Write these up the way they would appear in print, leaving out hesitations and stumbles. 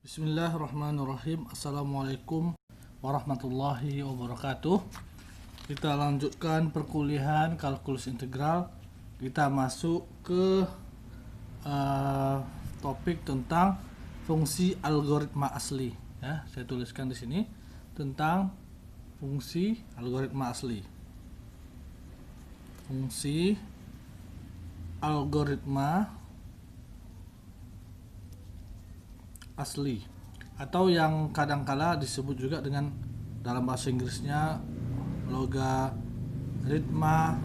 Bismillahirrahmanirrahim. Assalamualaikum warahmatullahi wabarakatuh. Kita lanjutkan perkuliahan kalkulus integral. Kita masuk ke topik tentang fungsi algoritma asli. Ya, saya tuliskan di sini tentang fungsi algoritma asli. Fungsi algoritma asli, atau yang kadangkala disebut juga dengan dalam bahasa Inggrisnya logaritma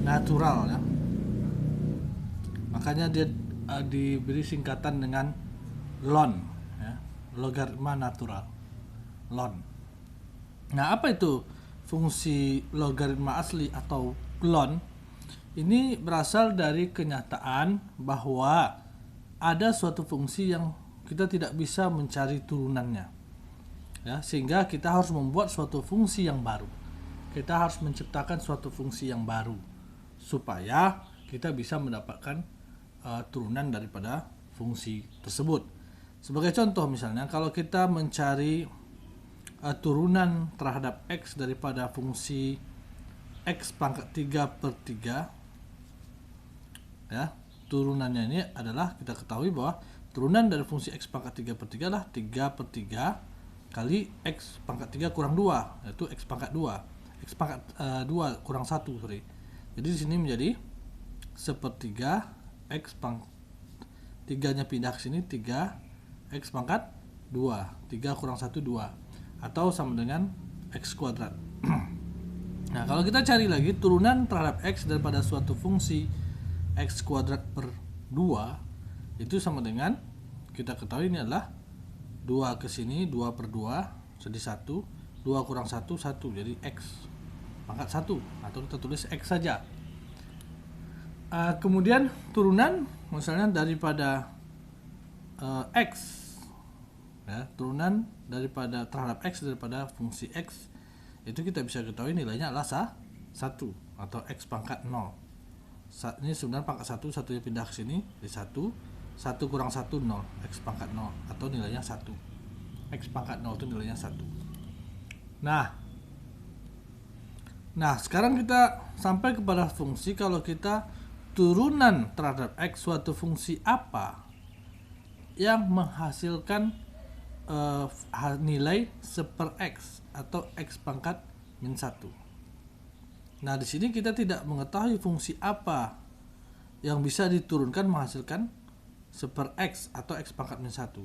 natural, ya. Makanya dia diberi singkatan dengan ln, ya, logaritma natural, ln. Nah, apa itu fungsi logaritma asli atau ln? Ini berasal dari kenyataan bahwa ada suatu fungsi yang kita tidak bisa mencari turunannya, ya, sehingga kita harus membuat suatu fungsi yang baru. Kita harus menciptakan suatu fungsi yang baru supaya kita bisa mendapatkan turunan daripada fungsi tersebut. Sebagai contoh, misalnya kalau kita mencari turunan terhadap x daripada fungsi x pangkat 3/3, ya, turunannya ini adalah, kita ketahui bahwa turunan dari fungsi x pangkat 3/3 adalah 3/3 kali x pangkat 3 kurang 2, yaitu x pangkat 2. X pangkat 2 kurang 1, sorry. Jadi di sini menjadi 1/3 x pangkat 3-nya pindah ke sini, 3 x pangkat 2. 3 kurang 1, 2. Atau sama dengan x kuadrat. Nah, kalau kita cari lagi turunan terhadap x daripada suatu fungsi x kuadrat per 2, itu sama dengan, kita ketahui ini adalah 2 ke sini, 2/2 jadi 1, 2 kurang 1, 1, jadi x pangkat 1, atau kita tulis x saja. Kemudian turunan misalnya daripada x, ya, turunan daripada terhadap x daripada fungsi x, itu kita bisa ketahui nilainya adalah 1 atau x pangkat 0. Ini sebenarnya pangkat 1, satunya pindah ke sini jadi 1, 1 kurang 1, 0, x pangkat 0, atau nilainya 1. X pangkat 0 itu nilainya 1. Nah, sekarang kita sampai kepada fungsi kalau kita turunan terhadap x suatu fungsi apa yang menghasilkan nilai 1/x atau x pangkat min 1. Nah, di sini kita tidak mengetahui fungsi apa yang bisa diturunkan menghasilkan 1/x atau x pangkat min 1.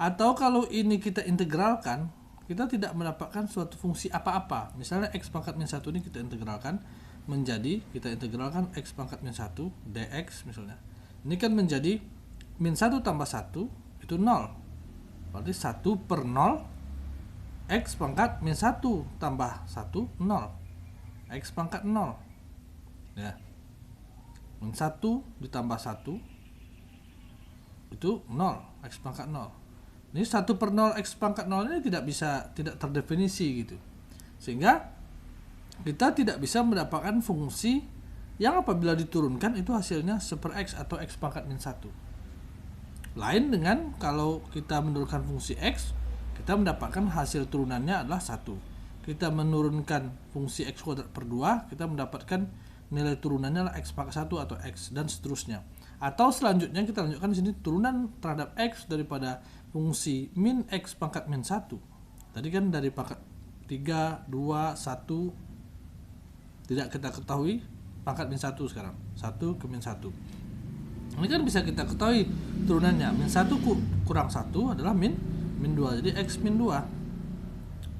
Atau kalau ini kita integralkan, kita tidak mendapatkan suatu fungsi apa-apa. Misalnya x pangkat min 1 ini kita integralkan menjadi, x pangkat min 1 dx misalnya. Ini kan menjadi min 1 tambah 1 itu 0. Berarti 1/0 x pangkat min 1 tambah 1, 0. X pangkat 0, ya, min 1 ditambah 1 itu 0, x pangkat 0. Ini 1/0 x pangkat 0 ini tidak terdefinisi gitu, sehingga kita tidak bisa mendapatkan fungsi yang apabila diturunkan itu hasilnya 1/x atau x pangkat min 1. Lain dengan kalau kita menurunkan fungsi x, kita mendapatkan hasil turunannya adalah 1. Kita menurunkan fungsi x kuadrat per 2, kita mendapatkan nilai turunannya adalah x pangkat 1 atau x, dan seterusnya. Atau selanjutnya kita lanjutkan di sini turunan terhadap x daripada fungsi min x pangkat min 1. Tadi kan dari pangkat 3, 2, 1 tidak kita ketahui pangkat min 1 sekarang. 1 ke min 1. Ini kan bisa kita ketahui turunannya. Min 1 kurang 1 adalah min 2. Jadi x min 2.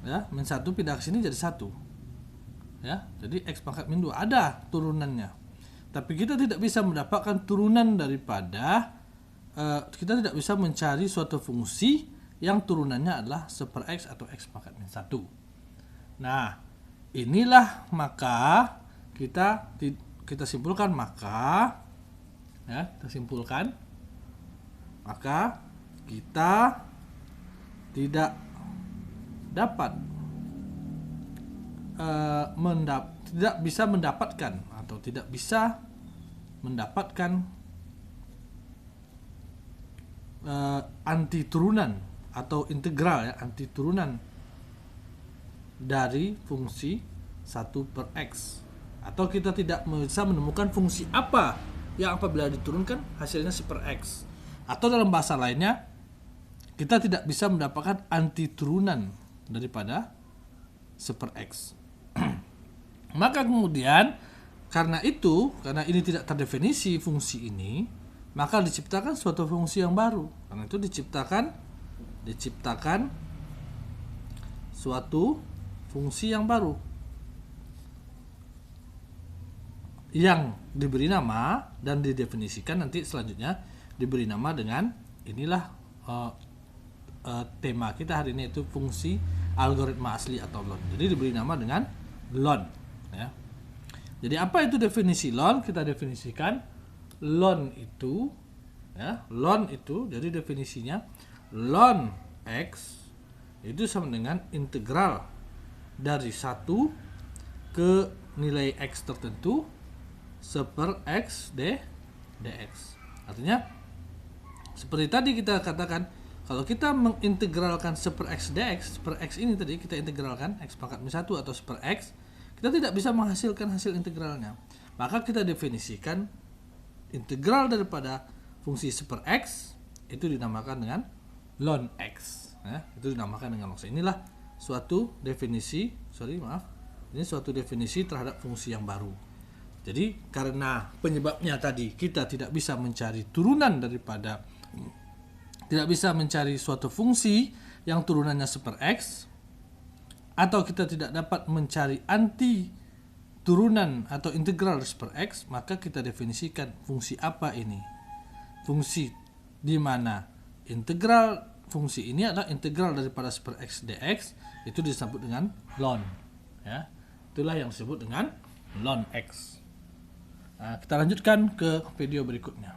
Ya, min 1 pindah ke sini jadi 1. Ya, jadi x pangkat min 2 ada turunannya. Tapi kita tidak bisa mendapatkan turunan daripada kita tidak bisa mencari suatu fungsi yang turunannya adalah 1/x atau x pangkat min 1. Nah, inilah maka kita simpulkan, maka kita tidak dapat tidak bisa mendapatkan antiturunan atau integral ya, antiturunan dari fungsi 1 per X. Atau kita tidak bisa menemukan fungsi apa yang apabila diturunkan hasilnya 1 per X. Atau dalam bahasa lainnya, kita tidak bisa mendapatkan antiturunan daripada 1 per X. Maka kemudian karena ini tidak terdefinisi fungsi ini, maka diciptakan suatu fungsi yang baru. Karena itu diciptakan suatu fungsi yang baru yang diberi nama dan didefinisikan nanti selanjutnya diberi nama dengan inilah tema kita hari ini, itu fungsi algoritma asli atau LON. Jadi diberi nama dengan LON ya. Jadi apa itu definisi LON? Kita definisikan LON itu ya, LON itu jadi definisinya LON X itu sama dengan integral dari 1 ke nilai X tertentu 1 per X dx. Artinya seperti tadi kita katakan, kalau kita mengintegralkan 1 per X dx, 1 per X ini tadi kita integralkan X pangkat min 1 atau 1 per X, kita tidak bisa menghasilkan hasil integralnya. Maka kita definisikan integral daripada fungsi 1 per X itu dinamakan dengan ln X ya, itu dinamakan dengan ln X. Inilah suatu definisi terhadap fungsi yang baru. Jadi karena penyebabnya tadi kita tidak bisa mencari turunan daripada, tidak bisa mencari suatu fungsi yang turunannya 1 per X, atau kita tidak dapat mencari anti turunan atau integral 1 per X, maka kita definisikan fungsi apa ini. Fungsi di mana integral fungsi ini adalah integral daripada 1 per X dx, itu disebut dengan ln ya. Itulah yang disebut dengan ln X. Nah, kita lanjutkan ke video berikutnya.